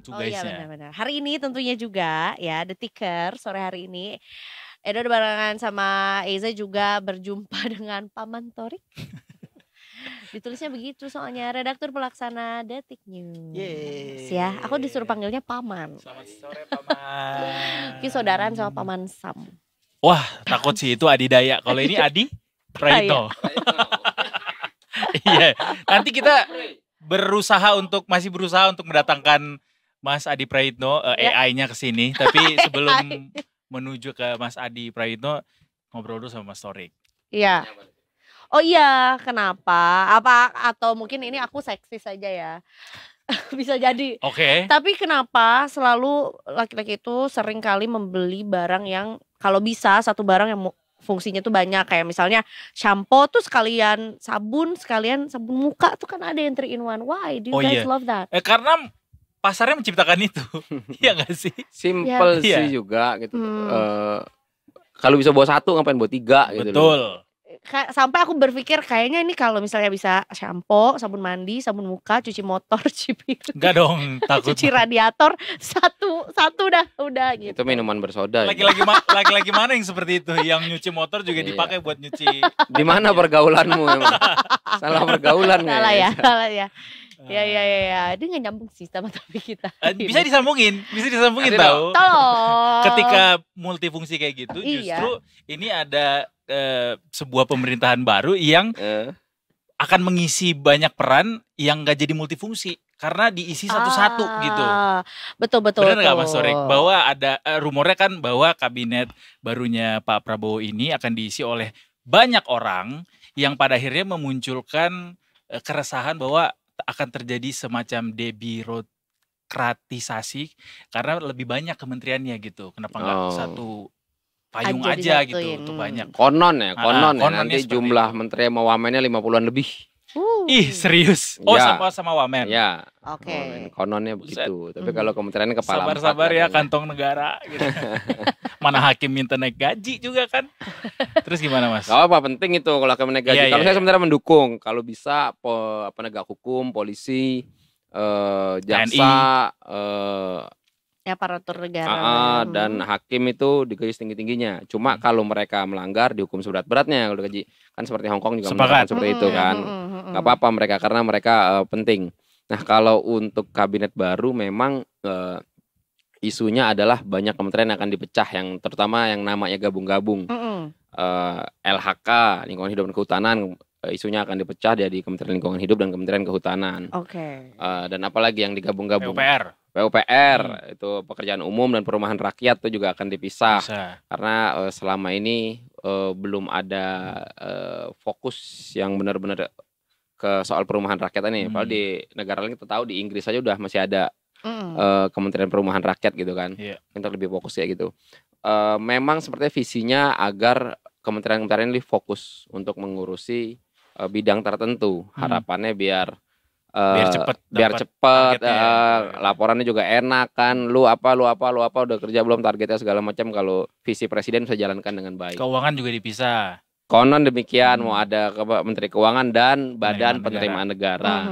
tuh Oh iya guysnya. benar-benar. Hari ini tentunya juga ya The Ticker sore hari ini Edo barengan sama Eza juga berjumpa dengan Paman Torik. Ditulisnya begitu soalnya redaktur pelaksana Detik News. Yeay. Ya, aku disuruh panggilnya Paman. Selamat sore Paman. Ki saudaraan sama Paman Sam. Wah, takut sih itu Adidaya. Kalau ini Adi Praitno. Iya. Nanti kita masih berusaha untuk mendatangkan Mas Adi Praitno AI-nya ke sini. Tapi sebelum menuju ke Mas Adi Praitno, ngobrol dulu sama Mas Torik. Iya. Oh iya, kenapa? Apa atau mungkin ini aku seksis saja ya. Bisa jadi. Oke. Tapi kenapa selalu laki-laki itu sering kali membeli barang yang kalau bisa satu barang yang fungsinya tuh banyak, kayak misalnya shampoo tuh sekalian sabun muka tuh kan ada yang 3 in 1. Why do you guys love that? Karena pasarnya menciptakan itu. Iya gak sih? Simple sih juga gitu. Kalau bisa bawa 1 ngapain bawa 3 gitu. Betul. Sampai aku berpikir kayaknya ini kalau misalnya bisa shampoo, sabun mandi, sabun muka, cuci motor, cuci piring. Enggak dong, takut. Cuci radiator, satu udah gitu. Itu minuman bersoda. Laki-laki mana yang seperti itu? Yang nyuci motor juga dipakai buat nyuci. Di mana pergaulanmu emang? Salah pergaulan. Salah ya. Ya. Dia gak nyambung sih sama topik kita. Bisa disambungin tahu. Tolong. Ketika multifungsi kayak gitu, justru ini ada sebuah pemerintahan baru yang akan mengisi banyak peran yang gak jadi multifungsi karena diisi satu-satu gitu. Betul. Benar nggak Mas Torik? Bahwa ada rumornya kan bahwa kabinet barunya Pak Prabowo ini akan diisi oleh banyak orang yang pada akhirnya memunculkan keresahan bahwa akan terjadi semacam debirokratisasi karena lebih banyak kementeriannya gitu. Kenapa nggak satu payung aja gitu untuk banyak. Konon ya nanti jumlah menteri sama wamennya 50-an lebih. Ih serius? Oh ya. sama wamen? Ya. Oke. Kononnya begitu. Tapi kalau kementeriannya kepala sabar ya kantong negara gitu. Mana hakim minta naik gaji juga kan. Terus gimana Mas? Gak apa penting itu kalau hakim naik gaji. Kalau saya sebenarnya mendukung. Kalau bisa penegak hukum, polisi, jaksa, aparatur negara dan hakim itu digaji tinggi-tingginya. Cuma kalau mereka melanggar dihukum seberat-beratnya kalau digaji. Kan seperti Hong Kong juga melakukan seperti itu kan. Gak apa-apa mereka karena mereka penting. Nah kalau untuk kabinet baru memang isunya adalah banyak kementerian yang akan dipecah, yang terutama yang namanya gabung-gabung. LHK, Lingkungan Hidup dan Kehutanan, isunya akan dipecah jadi Kementerian Lingkungan Hidup dan Kementerian Kehutanan. Dan apalagi yang digabung-gabung? PUPR itu pekerjaan umum dan perumahan rakyat itu juga akan dipisah. Karena selama ini belum ada fokus yang benar-benar ke soal perumahan rakyat ini. Padahal di negara lain kita tahu di Inggris saja udah masih ada Kementerian Perumahan Rakyat gitu kan. Untuk lebih fokus ya gitu. Memang sepertinya visinya agar kementerian-kementerian ini fokus untuk mengurusi bidang tertentu. Harapannya biar cepat laporannya juga enak kan. Lu apa udah kerja belum, targetnya segala macam. Kalau visi presiden bisa jalankan dengan baik. Keuangan juga dipisah. Konon demikian, mau ada Menteri Keuangan dan Badan Penerimaan Negara.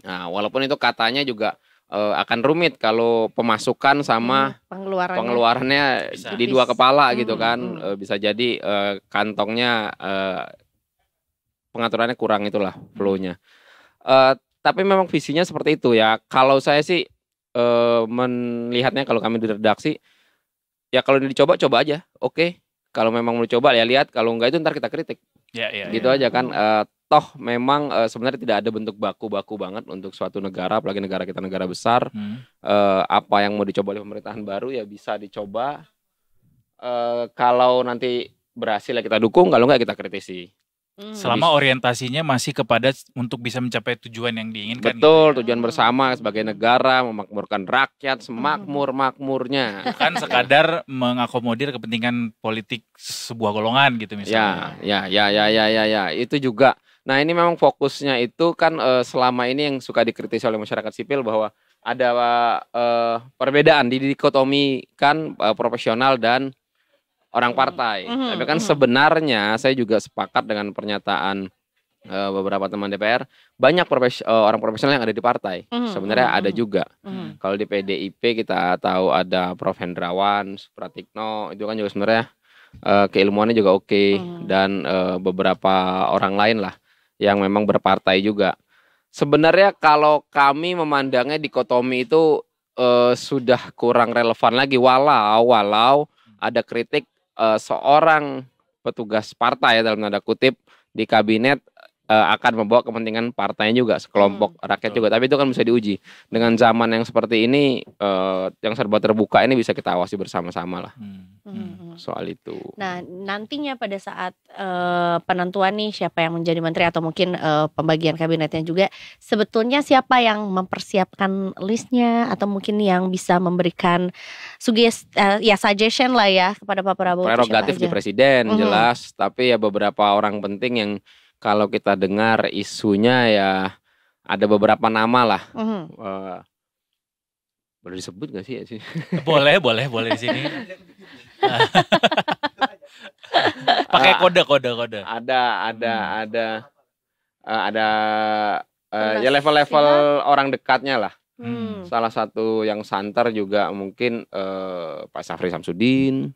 Nah, walaupun itu katanya juga akan rumit kalau pemasukan sama pengeluarannya di dua kepala gitu kan. Bisa jadi kantongnya pengaturannya kurang itulah flow-nya. Tapi memang visinya seperti itu ya. Kalau saya sih melihatnya, kalau kami di redaksi ya kalau dicoba aja. Oke. Kalau memang mau coba ya lihat, kalau enggak itu ntar kita kritik. Gitu aja kan. Toh memang sebenarnya tidak ada bentuk baku-baku banget untuk suatu negara, apalagi negara kita negara besar. Apa yang mau dicoba oleh pemerintahan baru ya bisa dicoba. Kalau nanti berhasil ya kita dukung, kalau enggak kita kritisi. Selama orientasinya masih kepada untuk bisa mencapai tujuan yang diinginkan. Betul, gitu ya? Tujuan bersama sebagai negara, memakmurkan rakyat semakmur-makmurnya. Bukan sekadar mengakomodir kepentingan politik sebuah golongan gitu misalnya. Ya, itu juga. Nah ini memang fokusnya itu kan selama ini yang suka dikritisi oleh masyarakat sipil bahwa ada perbedaan, didikotomikan profesional dan orang partai. Tapi kan sebenarnya saya juga sepakat dengan pernyataan beberapa teman DPR, banyak orang profesional yang ada di partai. Sebenarnya ada juga. Kalau di PDIP kita tahu ada Prof. Hendrawan, Supratikno, itu kan juga sebenarnya keilmuannya juga oke. Dan beberapa orang lain lah yang memang berpartai juga. Sebenarnya kalau kami memandangnya dikotomi itu sudah kurang relevan lagi, walau ada kritik seorang petugas partai dalam tanda kutip di kabinet akan membawa kepentingan partainya juga, sekelompok rakyat juga. Tapi itu kan bisa diuji. Dengan zaman yang seperti ini, yang serba terbuka ini bisa kita awasi bersama-sama lah soal itu. Nah, nantinya pada saat penentuan nih siapa yang menjadi menteri atau mungkin pembagian kabinetnya juga, sebetulnya siapa yang mempersiapkan listnya atau mungkin yang bisa memberikan suggestion lah ya kepada Pak Prabowo? Prerogatif di presiden jelas, tapi ya beberapa orang penting yang kalau kita dengar isunya ya ada beberapa nama lah. Boleh disebut gak sih? Boleh di sini. Pakai kode. Ada ya level-level orang dekatnya lah. Salah satu yang santer juga mungkin Pak Syafri Samsudin,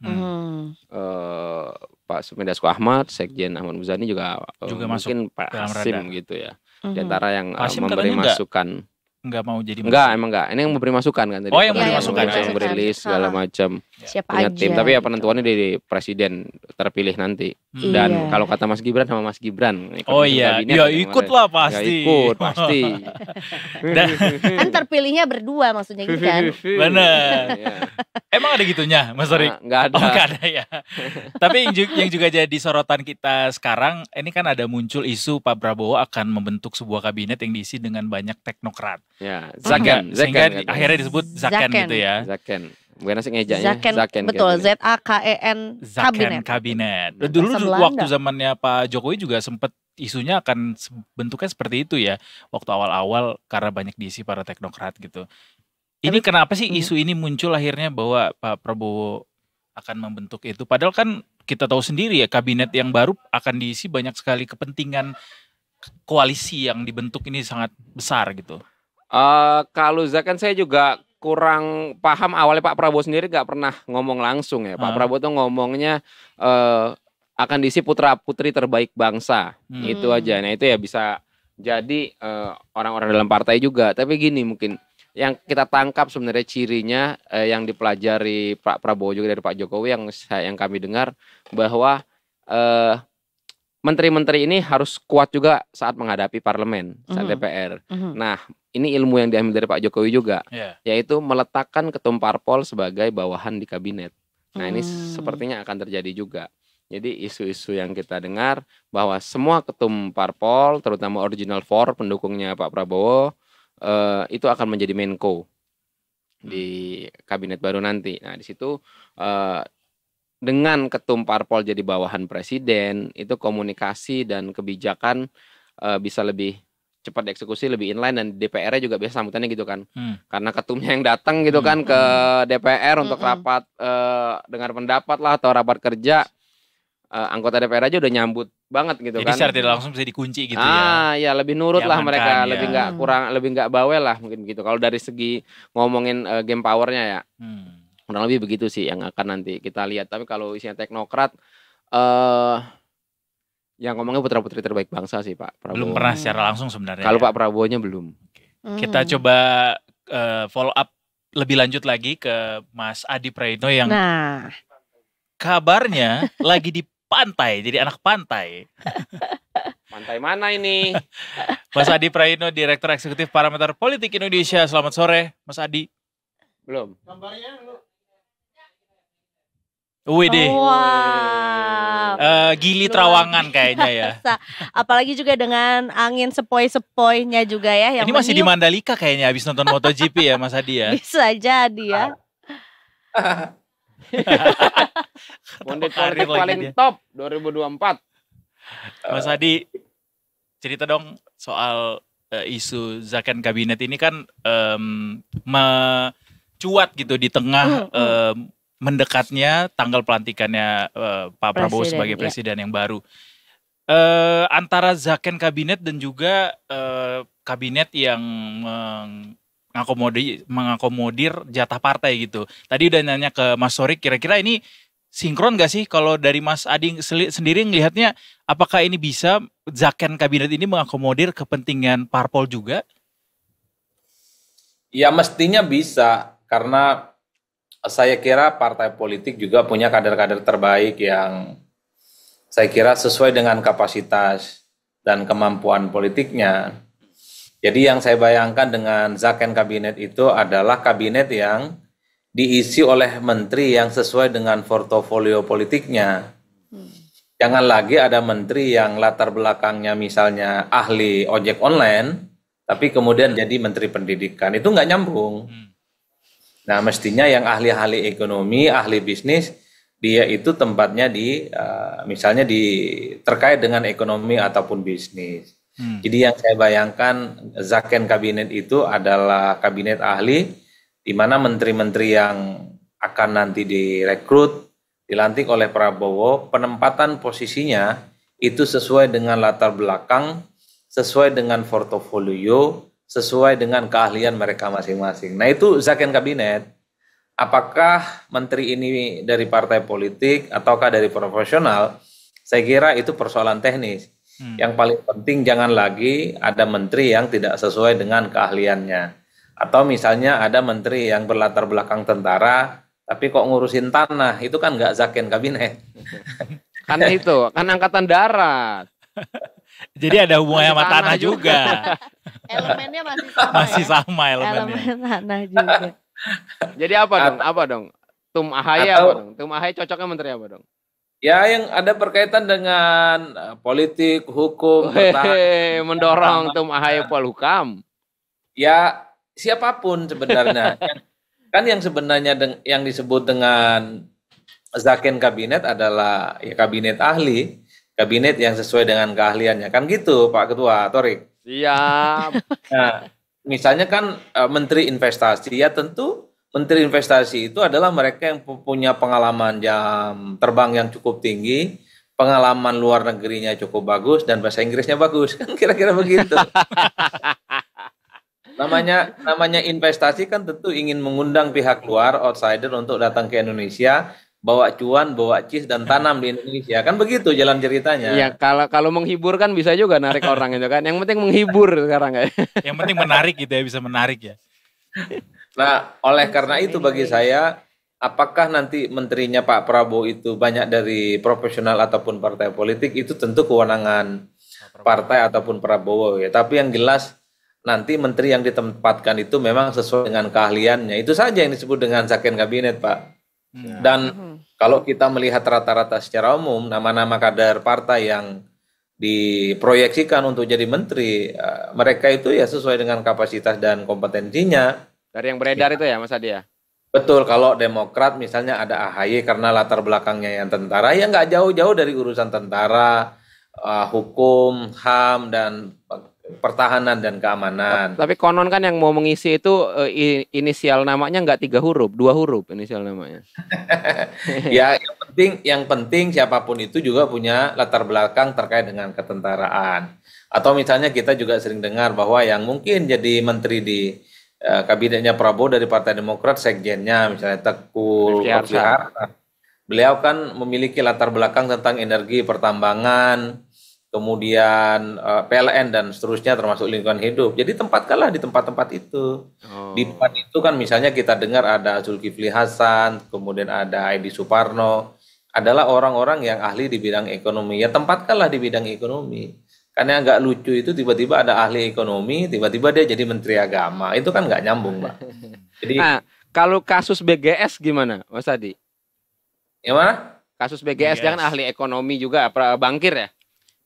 Pak Sumidasko Ahmad, Sekjen Ahmad Muzani juga mungkin Pak Hasim gitu ya. Di antara yang memberi masukan. Enggak mau jadi emang enggak. Ini yang memberi masukan kan tadi. Oh, yang memberi masukan, yang memberi list segala macam. Siapa punya aja tim, tapi ya penentuannya dari presiden terpilih nanti. Dan kalau kata Mas Gibran sama Mas Gibran. Oh iya, ya ikutlah pasti. Ya ikut pasti. Kan terpilihnya berdua maksudnya gitu kan. Benar. Emang ada gitunya, Mas Tori? Enggak ada. Oh, enggak ada ya. Tapi yang juga jadi sorotan kita sekarang, ini kan ada muncul isu Pak Prabowo akan membentuk sebuah kabinet yang diisi dengan banyak teknokrat. Ya, Zaken akhirnya disebut Zaken gitu ya. Zaken. Bukan asing ngejanya. Zaken betul, ZAKEN kabinet. Dulu waktu zamannya Pak Jokowi juga sempat isunya akan bentuknya seperti itu ya. Waktu awal-awal karena banyak diisi para teknokrat gitu. Ini kenapa sih isu ini muncul akhirnya bahwa Pak Prabowo akan membentuk itu? Padahal kan kita tahu sendiri ya, kabinet yang baru akan diisi banyak sekali kepentingan koalisi yang dibentuk ini sangat besar gitu. Kalau Zaken saya juga kurang paham. Awalnya Pak Prabowo sendiri gak pernah ngomong langsung ya. Pak Prabowo tuh ngomongnya akan diisi putra-putri terbaik bangsa. Itu aja. Nah itu ya bisa jadi orang-orang dalam partai juga. Tapi gini mungkin yang kita tangkap sebenarnya cirinya yang dipelajari Pak Prabowo juga dari Pak Jokowi yang kami dengar bahwa menteri-menteri ini harus kuat juga saat menghadapi parlemen, saat DPR. Nah, ini ilmu yang diambil dari Pak Jokowi juga, yaitu meletakkan ketum parpol sebagai bawahan di kabinet. Nah, ini sepertinya akan terjadi juga. Jadi isu-isu yang kita dengar bahwa semua ketum parpol, terutama original four pendukungnya Pak Prabowo, itu akan menjadi Menko di kabinet baru nanti. Nah, di situ dengan ketum parpol jadi bawahan presiden, itu komunikasi dan kebijakan bisa lebih cepat dieksekusi, lebih inline, dan DPR-nya juga biasa sambutannya gitu kan. Karena ketumnya yang datang gitu kan ke DPR untuk rapat dengar pendapat lah atau rapat kerja, anggota DPR aja udah nyambut banget gitu. Jadi kan. Jadi secara tidak langsung bisa dikunci gitu ya. Ya lebih nurut lah mereka, ya. lebih nggak bawel lah mungkin gitu. Kalau dari segi ngomongin game powernya ya. Kurang lebih begitu sih yang akan nanti kita lihat. Tapi kalau isinya teknokrat, yang ngomongnya putra-putri terbaik bangsa sih Pak Prabowo. Belum pernah secara langsung sebenarnya. Kalau Pak Prabowo-nya belum. Kita coba follow up lebih lanjut lagi ke Mas Adi Praetno yang kabarnya lagi di pantai, jadi anak pantai. Pantai mana ini? Mas Adi Praetno, Direktur Eksekutif Parameter Politik Indonesia. Selamat sore, Mas Adi. Belum. Gambarnya lu. Widih. Wow. Gili Trawangan kayaknya ya. Apalagi juga dengan angin sepoi-sepoinya juga ya. Yang ini masih di Mandalika kayaknya habis nonton MotoGP ya Mas Adi ya. Bisa jadi ya. Pundit politik paling top 2024. Mas Adi, cerita dong soal isu Zaken kabinet ini kan mencuat gitu di tengah mendekatnya tanggal pelantikannya Pak Prabowo sebagai presiden yang baru. antara Zaken kabinet dan juga kabinet yang mengakomodir jatah partai gitu. Tadi udah nanya ke Mas Sorik, kira-kira ini sinkron gak sih kalau dari Mas Adi sendiri ngelihatnya, apakah ini bisa Zaken kabinet ini mengakomodir kepentingan parpol juga? Ya mestinya bisa, karena saya kira partai politik juga punya kader-kader terbaik yang saya kira sesuai dengan kapasitas dan kemampuan politiknya. Jadi yang saya bayangkan dengan Zaken kabinet itu adalah kabinet yang diisi oleh menteri yang sesuai dengan portofolio politiknya. Jangan lagi ada menteri yang latar belakangnya misalnya ahli ojek online, tapi kemudian jadi menteri pendidikan. Itu nggak nyambung. Nah, mestinya yang ahli-ahli ekonomi, ahli bisnis, dia itu tempatnya misalnya terkait dengan ekonomi ataupun bisnis. Jadi yang saya bayangkan Zaken kabinet itu adalah kabinet ahli, di mana menteri-menteri yang akan nanti direkrut, dilantik oleh Prabowo, penempatan posisinya itu sesuai dengan latar belakang, sesuai dengan portofolio, sesuai dengan keahlian mereka masing-masing. Nah itu Zaken kabinet. Apakah menteri ini dari partai politik ataukah dari profesional? Saya kira itu persoalan teknis. Yang paling penting jangan lagi ada menteri yang tidak sesuai dengan keahliannya. Atau misalnya ada menteri yang berlatar belakang tentara, tapi kok ngurusin tanah, itu kan nggak Zaken kabinet. Kan itu, kan angkatan darat. Jadi ada hubungannya sama tanah juga. Elemennya masih sama Masih ya? sama elemennya. Elemen tanah juga. Jadi apa dong? Tum AHY apa dong? Tum AHY cocoknya menteri apa dong? Ya yang ada berkaitan dengan politik, hukum, mendorong Tum AHY Polhukam. Ya siapapun sebenarnya. Kan yang sebenarnya yang disebut dengan Zaken kabinet adalah ya kabinet ahli, kabinet yang sesuai dengan keahliannya. Kan gitu Pak Ketua Torik. Siap. Nah, misalnya kan menteri investasi, ya tentu menteri investasi itu adalah mereka yang punya pengalaman jam terbang yang cukup tinggi, pengalaman luar negerinya cukup bagus, dan bahasa Inggrisnya bagus. Kan kira-kira begitu. Namanya investasi kan tentu ingin mengundang pihak luar, outsider untuk datang ke Indonesia, bawa cuan, bawa cis dan tanam di Indonesia. Kan begitu jalan ceritanya. Ya kalau menghibur kan bisa juga narik orang itu kan. Yang penting menghibur sekarang ya. Yang penting menarik gitu ya, bisa menarik ya. Nah, oleh karena itu bagi saya, apakah nanti menterinya Pak Prabowo itu banyak dari profesional ataupun partai politik, itu tentu kewenangan partai ataupun Prabowo ya. Tapi yang jelas nanti menteri yang ditempatkan itu memang sesuai dengan keahliannya. Itu saja yang disebut dengan Zaken kabinet, Pak. Dan kalau kita melihat rata-rata secara umum, nama-nama kader partai yang diproyeksikan untuk jadi menteri, mereka itu ya sesuai dengan kapasitas dan kompetensinya. Dari yang beredar itu ya Mas Adi ya? Betul, kalau Demokrat misalnya ada AHY karena latar belakangnya yang tentara, ya nggak jauh-jauh dari urusan tentara, hukum, HAM, dan pertahanan dan keamanan. Tapi konon kan yang mau mengisi itu inisial namanya nggak 3 huruf, 2 huruf inisial namanya. Ya yang penting siapapun itu juga punya latar belakang terkait dengan ketentaraan. Atau misalnya kita juga sering dengar bahwa yang mungkin jadi menteri di kabinetnya Prabowo dari Partai Demokrat, sekjennya misalnya Teguh Rifki-Harsa. Beliau kan memiliki latar belakang tentang energi, pertambangan, kemudian PLN dan seterusnya termasuk lingkungan hidup. Jadi tempatkanlah di tempat-tempat itu. Di tempat itu kan misalnya kita dengar ada Zulkifli Hasan, kemudian ada Edi Suparno, adalah orang-orang yang ahli di bidang ekonomi. Ya tempatkanlah di bidang ekonomi. Karena yang nggak lucu itu tiba-tiba ada ahli ekonomi, tiba-tiba dia jadi menteri agama. Itu kan nggak nyambung, Mbak. Jadi kalau kasus BGS gimana, Mas Adi? Gimana? Kasus BGS jangan ahli ekonomi juga, Bangkir ya?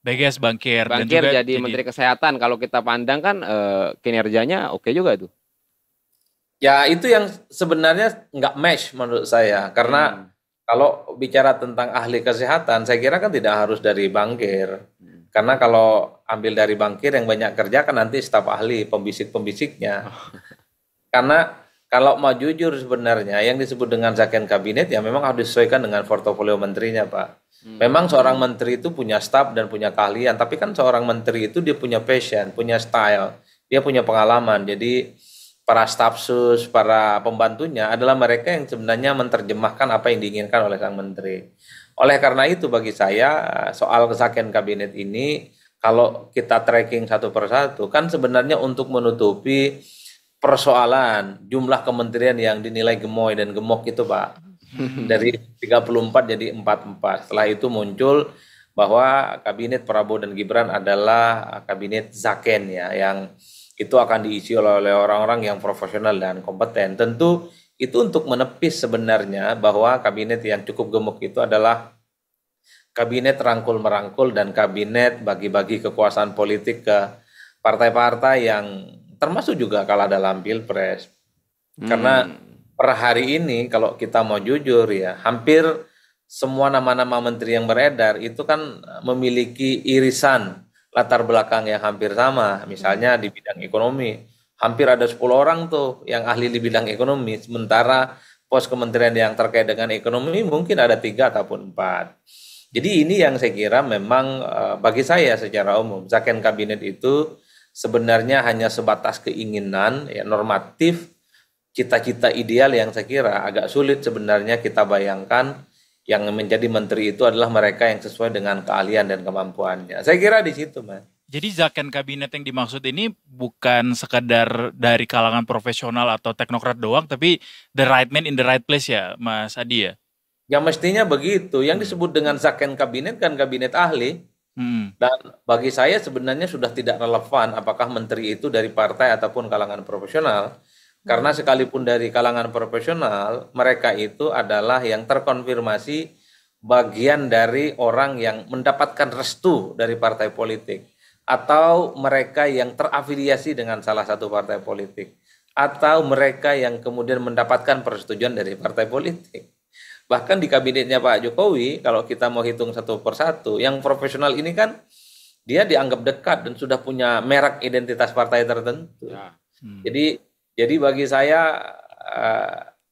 BGS Bangkir dan juga jadi Menteri Kesehatan. Kalau kita pandang kan kinerjanya oke juga itu. Ya itu yang sebenarnya nggak match menurut saya. Karena kalau bicara tentang ahli kesehatan, saya kira kan tidak harus dari Bangkir. Karena kalau ambil dari Bangkir yang banyak kerja kan nanti staf ahli, pembisik-pembisiknya. Karena Kalau mau jujur sebenarnya yang disebut dengan zakon kabinet ya memang harus disesuaikan dengan portofolio menterinya, Pak. Memang seorang menteri itu punya staf dan punya keahlian, tapi kan seorang menteri itu dia punya passion, punya style, dia punya pengalaman. Jadi para staf sus, para pembantunya adalah mereka yang sebenarnya menerjemahkan apa yang diinginkan oleh sang menteri. Oleh karena itu bagi saya soal zakon kabinet ini kalau kita tracking satu persatu kan sebenarnya untuk menutupi persoalan jumlah kementerian yang dinilai gemoy dan gemuk itu, Pak. Dari 34 jadi 44. Setelah itu muncul bahwa kabinet Prabowo dan Gibran adalah kabinet zakon ya, yang itu akan diisi oleh orang-orang yang profesional dan kompeten. Tentu itu untuk menepis sebenarnya bahwa kabinet yang cukup gemuk itu adalah kabinet rangkul-merangkul dan kabinet bagi-bagi kekuasaan politik ke partai-partai yang termasuk juga kalah dalam pilpres. Karena per hari ini kalau kita mau jujur ya, hampir semua nama-nama menteri yang beredar itu kan memiliki irisan latar belakang yang hampir sama. Misalnya di bidang ekonomi, hampir ada 10 orang tuh yang ahli di bidang ekonomi. Sementara pos kementerian yang terkait dengan ekonomi mungkin ada 3 ataupun 4. Jadi ini yang saya kira memang bagi saya secara umum, zakon kabinet itu sebenarnya hanya sebatas keinginan ya, normatif, cita-cita ideal yang saya kira agak sulit sebenarnya kita bayangkan yang menjadi menteri itu adalah mereka yang sesuai dengan keahlian dan kemampuannya. Saya kira di situ, Mas. Jadi zakon kabinet yang dimaksud ini bukan sekadar dari kalangan profesional atau teknokrat doang, tapi the right man in the right place ya, Mas Adi ya? Ya mestinya begitu. Yang disebut dengan zakon kabinet kan kabinet ahli. Dan bagi saya sebenarnya sudah tidak relevan apakah menteri itu dari partai ataupun kalangan profesional. Karena sekalipun dari kalangan profesional, mereka itu adalah yang terkonfirmasi bagian dari orang yang mendapatkan restu dari partai politik. Atau mereka yang terafiliasi dengan salah satu partai politik. Atau mereka yang kemudian mendapatkan persetujuan dari partai politik. Bahkan di kabinetnya Pak Jokowi, kalau kita mau hitung satu persatu, yang profesional ini kan dia dianggap dekat dan sudah punya merek identitas partai tertentu. Jadi bagi saya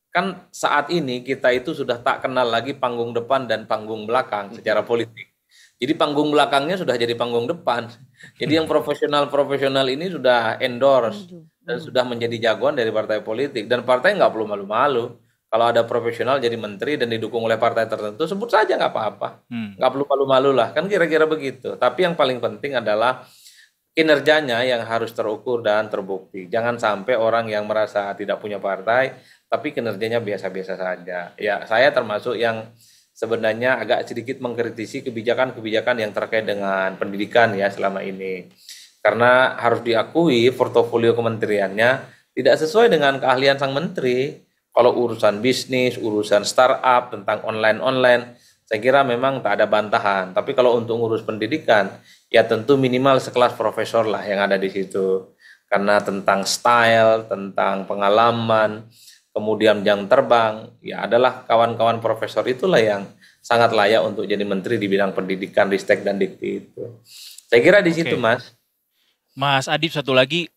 kan saat ini kita itu sudah tak kenal lagi panggung depan dan panggung belakang secara politik. Jadi panggung belakangnya sudah jadi panggung depan. Jadi yang profesional ini sudah endorse dan sudah menjadi jagoan dari partai politik. Dan partai nggak perlu malu-malu. Kalau ada profesional jadi menteri dan didukung oleh partai tertentu, sebut saja nggak apa-apa. Nggak perlu malu-malu lah, kan kira-kira begitu. Tapi yang paling penting adalah kinerjanya yang harus terukur dan terbukti. Jangan sampai orang yang merasa tidak punya partai, tapi kinerjanya biasa-biasa saja. Ya, saya termasuk yang sebenarnya agak sedikit mengkritisi kebijakan-kebijakan yang terkait dengan pendidikan ya selama ini. Karena harus diakui portofolio kementeriannya tidak sesuai dengan keahlian sang menteri. Kalau urusan bisnis, urusan startup, tentang online, saya kira memang tak ada bantahan. Tapi kalau untuk ngurus pendidikan, ya tentu minimal sekelas profesor lah yang ada di situ. Karena tentang style, tentang pengalaman, kemudian jam terbang, ya adalah kawan-kawan profesor itulah yang sangat layak untuk jadi menteri di bidang pendidikan, ristek dan dikti itu. Saya kira di situ, Mas. Mas Adib, satu lagi,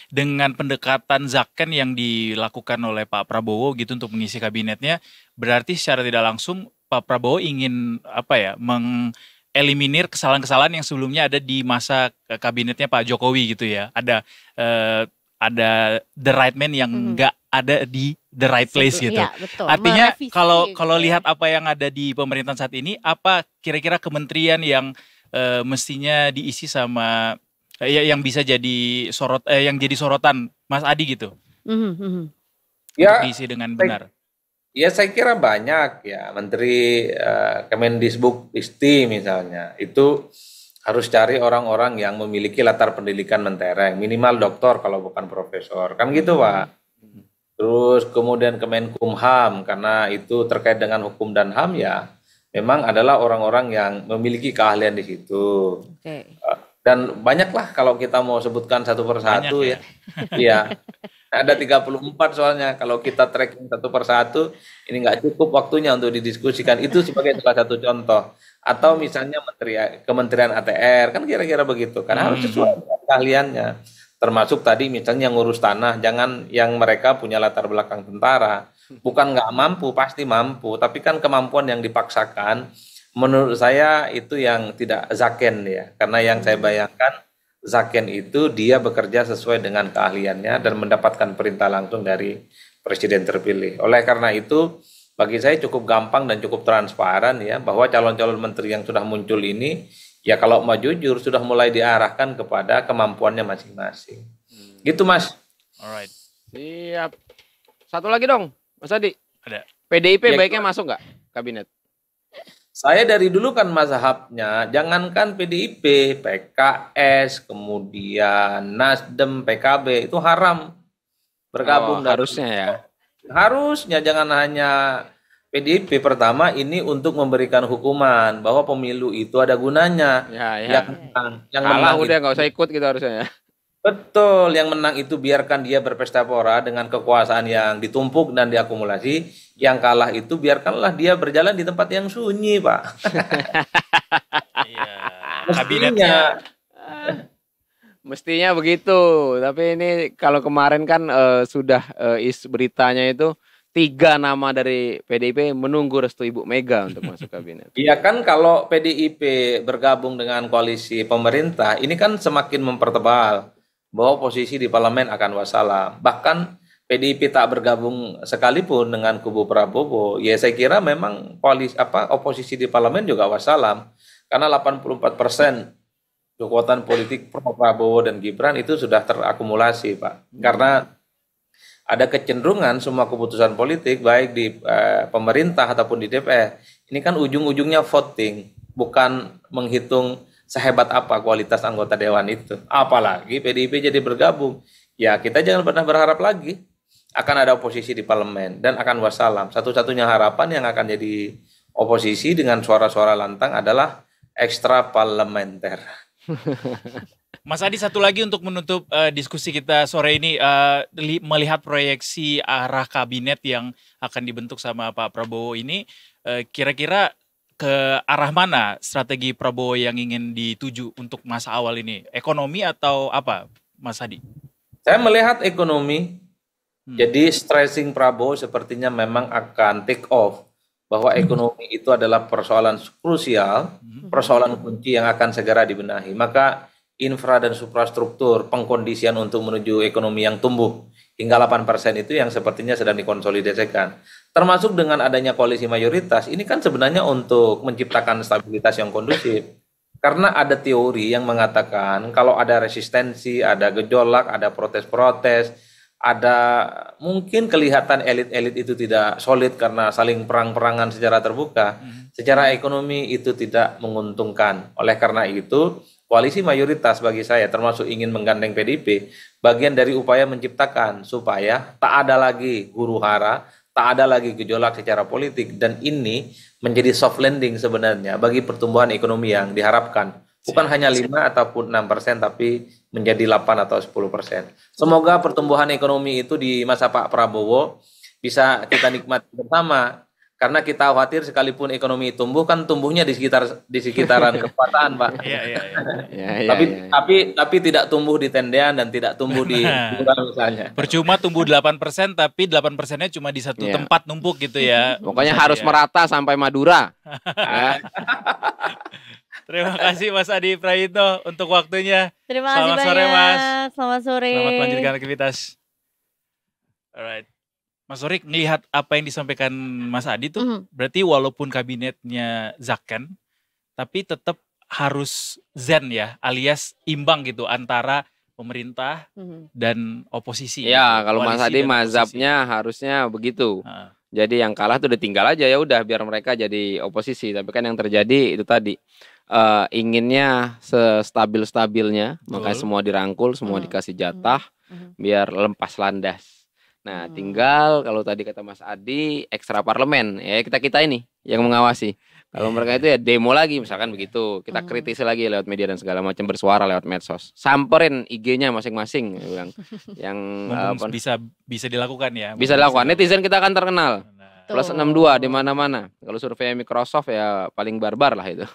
dengan pendekatan zakon yang dilakukan oleh Pak Prabowo gitu untuk mengisi kabinetnya, berarti secara tidak langsung Pak Prabowo ingin mengeliminir kesalahan-kesalahan yang sebelumnya ada di masa kabinetnya Pak Jokowi gitu ya. Ada the right man yang nggak ada di the right place gitu. Ya, betul. Artinya kalau gitu lihat apa yang ada di pemerintahan saat ini, apa kira-kira kementerian yang mestinya diisi sama yang bisa jadi yang jadi sorotan Mas Adi gitu, Ya, untuk diisi dengan benar. Ya saya kira banyak ya, Menteri Kemendisbud-Dikti misalnya, itu harus cari orang-orang yang memiliki latar pendidikan mentereng, minimal doktor kalau bukan profesor, kan gitu Pak. Terus kemudian Kemenkumham, karena itu terkait dengan hukum dan HAM ya, memang adalah orang-orang yang memiliki keahlian di situ. Dan banyaklah kalau kita mau sebutkan satu persatu ya. Iya. Ada 34 soalnya, kalau kita tracking satu persatu ini nggak cukup waktunya untuk didiskusikan. Itu sebagai salah satu contoh. Atau misalnya Kementerian ATR, kan kira-kira begitu, karena harus sesuai dengan keahliannya. Termasuk tadi misalnya yang ngurus tanah, jangan yang mereka punya latar belakang tentara. Bukan nggak mampu, pasti mampu. Tapi kan kemampuan yang dipaksakan, menurut saya itu yang tidak zaken ya. Karena yang saya bayangkan, zaken itu dia bekerja sesuai dengan keahliannya dan mendapatkan perintah langsung dari presiden terpilih. Oleh karena itu, bagi saya cukup gampang dan cukup transparan ya, bahwa calon-calon menteri yang sudah muncul ini, ya kalau mau jujur sudah mulai diarahkan kepada kemampuannya masing-masing. Gitu Mas. Alright. Siap. Satu lagi dong, Mas Adi. Ada. PDIP Ya, baiknya masuk nggak kabinet? Saya dari dulu kan mazhabnya, jangankan PDIP, PKS, kemudian Nasdem, PKB, itu haram bergabung. Harusnya ya. Harusnya, jangan hanya PDIP. Pertama ini untuk memberikan hukuman bahwa pemilu itu ada gunanya. Ya. Yang Kalah menang udah itu, nggak usah ikut gitu harusnya ya. betul, yang menang itu biarkan dia berpesta pora dengan kekuasaan yang ditumpuk dan diakumulasi. Yang kalah itu biarkanlah dia berjalan di tempat yang sunyi, Pak. Iya. Mestinya. Kabinetnya Mestinya begitu. Tapi ini kalau kemarin kan sudah beritanya itu 3 nama dari PDIP menunggu restu Ibu Mega untuk masuk kabinet. Iya kan, kalau PDIP bergabung dengan koalisi pemerintah, ini kan semakin mempertebal bahwa posisi di parlemen akan wassalam. Bahkan PDIP tak bergabung sekalipun dengan kubu Prabowo, ya saya kira memang oposisi di parlemen juga wassalam. Karena 84% kekuatan politik pro Prabowo dan Gibran itu sudah terakumulasi, Pak. Karena ada kecenderungan semua keputusan politik baik di pemerintah ataupun di DPR ini kan ujung-ujungnya voting, bukan menghitung sehebat apa kualitas anggota dewan itu. Apalagi PDIP jadi bergabung, ya kita jangan pernah berharap lagi akan ada oposisi di parlemen dan akan wassalam. Satu-satunya harapan yang akan jadi oposisi dengan suara-suara lantang adalah ekstra parlementer. Mas Adi, satu lagi untuk menutup diskusi kita sore ini, melihat proyeksi arah kabinet yang akan dibentuk sama Pak Prabowo ini, kira-kira ke arah mana strategi Prabowo yang ingin dituju untuk masa awal ini? Ekonomi atau apa, Mas Adi? Saya melihat ekonomi, jadi stressing Prabowo sepertinya memang akan take off, bahwa ekonomi itu adalah persoalan krusial, persoalan kunci yang akan segera dibenahi. Maka infra dan suprastruktur, pengkondisian untuk menuju ekonomi yang tumbuh hingga 8% itu yang sepertinya sedang dikonsolidasikan. Termasuk dengan adanya koalisi mayoritas, ini kan sebenarnya untuk menciptakan stabilitas yang kondusif. Karena ada teori yang mengatakan kalau ada resistensi, ada gejolak, ada protes-protes, ada mungkin kelihatan elit-elit itu tidak solid karena saling perang-perangan secara terbuka, secara ekonomi itu tidak menguntungkan. Oleh karena itu, koalisi mayoritas bagi saya termasuk ingin menggandeng PDIP, bagian dari upaya menciptakan supaya tak ada lagi huru-hara, tak ada lagi gejolak secara politik, dan ini menjadi soft landing sebenarnya bagi pertumbuhan ekonomi yang diharapkan. Bukan hanya 5 ataupun 6%, tapi menjadi 8 atau 10%. Semoga pertumbuhan ekonomi itu di masa Pak Prabowo bisa kita nikmati bersama. Karena kita khawatir sekalipun ekonomi tumbuh, kan tumbuhnya di sekitaran kekuasaan, Pak. Tapi tidak tumbuh di tendean dan tidak tumbuh di misalnya. Percuma tumbuh 8%, tapi 8%-nya cuma di satu tempat numpuk gitu ya. Pokoknya harus merata sampai Madura. Terima kasih Mas Adi Prayitno untuk waktunya. Terima kasih Selamat banyak. sore Mas. Selamat sore. Selamat melanjutkan aktivitas. Alright. Mas Sorik, melihat apa yang disampaikan Mas Adi tuh, berarti walaupun kabinetnya zaken, tapi tetap harus zen ya, alias imbang gitu antara pemerintah dan oposisi. Ya, gitu. kalau Mas Adi mazhabnya harusnya begitu. Jadi yang kalah tuh udah tinggal aja, ya udah biar mereka jadi oposisi. Tapi kan yang terjadi itu tadi inginnya sestabil-stabilnya, makanya semua dirangkul, semua dikasih jatah biar lempas landas. Nah, tinggal kalau tadi kata Mas Adi ekstra parlemen, ya kita ini yang mengawasi. Kalau mereka itu ya demo lagi misalkan begitu, kita kritisi lagi lewat media dan segala macam, bersuara lewat medsos. Samperin IG-nya masing-masing yang bisa dilakukan ya. Bisa dilakukan. Netizen kita akan terkenal. Plus 62 di mana-mana. Kalau survei Microsoft ya paling barbar lah itu.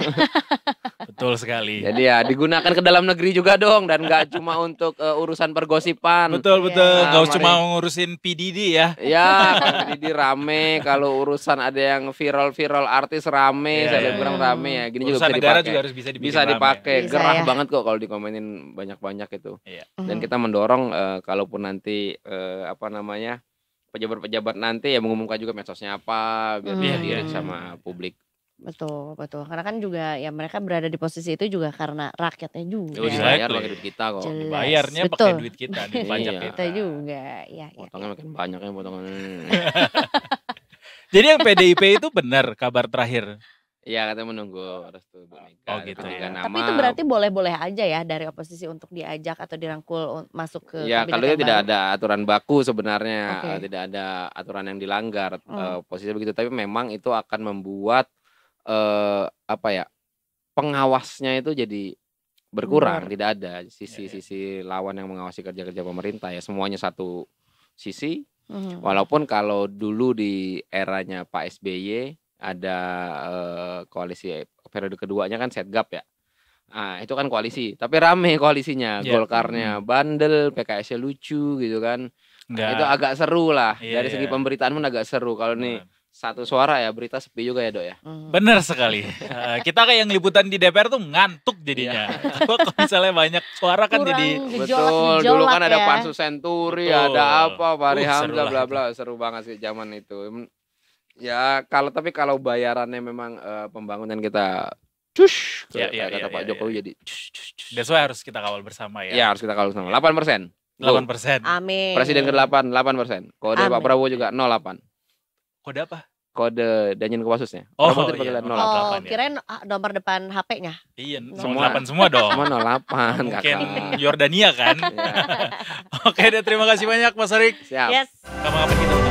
Betul sekali. Jadi ya digunakan ke dalam negeri juga dong dan nggak cuma untuk urusan pergosipan. Betul. Iya. Gak cuma ngurusin PDD ya. Ya, kalau jadi rame, kalau urusan ada yang viral artis rame, Iya, selebgram rame ya. Gini juga Urusan bisa negara dipakai. juga harus bisa dibikin Bisa rame. dipakai, Bisa, gerah ya. banget kok kalau dikomenin banyak-banyak itu. Iya. Dan kita mendorong kalaupun nanti pejabat-pejabat nanti ya mengumumkan juga medsosnya apa biar bisa Iya. dilihat sama publik. Betul. Karena kan juga ya mereka berada di posisi itu juga karena rakyatnya juga. Ya, Exactly. dibayar pakai duit kita kok. Jelas. Dibayarnya pakai Betul. duit kita, duit pajak Iya. Kita juga. Ya. Potongnya makin banyak ya potongannya. Jadi yang PDIP itu benar kabar terakhir. Iya, katanya menunggu restu Bu Mega. Oh, gitu Ketiga ya. nama. Tapi itu berarti boleh-boleh aja ya dari oposisi untuk diajak atau dirangkul masuk ke Ya kabinet kalau itu yang tidak baru? ada aturan baku sebenarnya, Oke. tidak ada aturan yang dilanggar, Hmm. posisi begitu. Tapi memang itu akan membuat pengawasnya itu jadi berkurang, tidak ada sisi lawan yang mengawasi kerja-kerja pemerintah ya. Semuanya satu sisi. Mhm. Walaupun kalau dulu di eranya Pak SBY ada koalisi periode keduanya kan Setgap ya. Nah, itu kan koalisi, tapi rame koalisinya. Iya. Golkarnya bandel, PKS-nya lucu gitu kan. Nah, Enggak. itu agak seru lah. Iya, Dari segi iya. pemberitaan pun agak seru. Kalau nih satu suara ya berita sepi juga ya, Dok ya. Mhm. Benar sekali. Kita kayak yang liputan di DPR tuh ngantuk jadinya. Kalau misalnya banyak suara kan Kurang jadi Betul, dulu kan ada ya. Pansus Senturi, Betul. ada apa, Fahri Seru Hamzah, lah bla itu. bla, seru banget sih zaman itu. Ya kalau bayarannya memang pembangunan kita cush, Ya, kayak kata Pak Jokowi jadi that's why harus kita kawal bersama ya ya. harus kita kalau sama 8%. 8%. Amin. Presiden ke-8, 8%. Kode Pak Amin. Prabowo juga 08. Kode apa? Kode Danjen Kopassusnya. Oh, Prabowo iya. dipakai Oh, 08. 08 ya. kirain nomor depan HP-nya. Iya, Semua. 8 semua dong. Semua 08, Mungkin Kakak. Yordania kan. Ya, Oke deh, terima kasih banyak Mas Arik. siap. Yes. Kapan-kapan kita